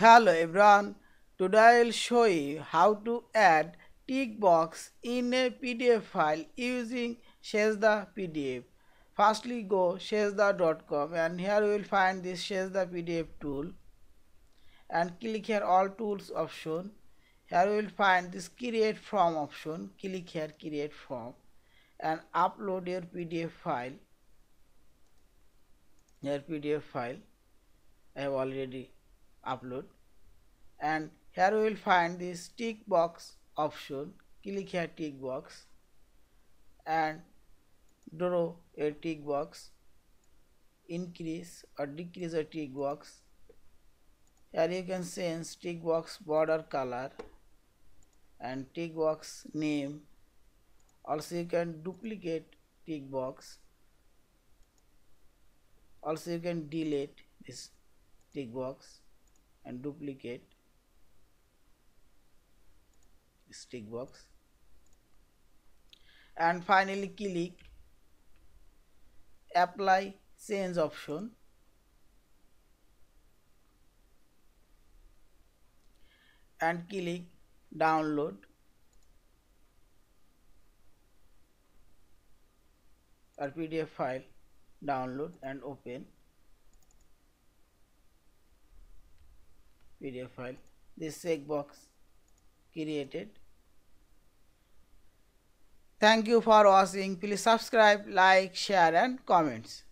Hello everyone, today I will show you how to add tick box in a PDF file using Sejda PDF. Firstly go sejda.com and here you will find this Sejda PDF tool and click here all tools option. Here you will find this create from option. Click here create from and upload your PDF file. Here PDF file I have already uploaded. And here we will find this tick box option. Click here tick box and draw a tick box, increase or decrease a tick box. Here you can change tick box border color and tick box name. Also you can duplicate tick box. Also you can delete this tick box and duplicate this tick box. And finally click apply change option and click download or PDF file, download and open PDF file. This checkbox created. Thank you for watching. Please subscribe, like, share and comments.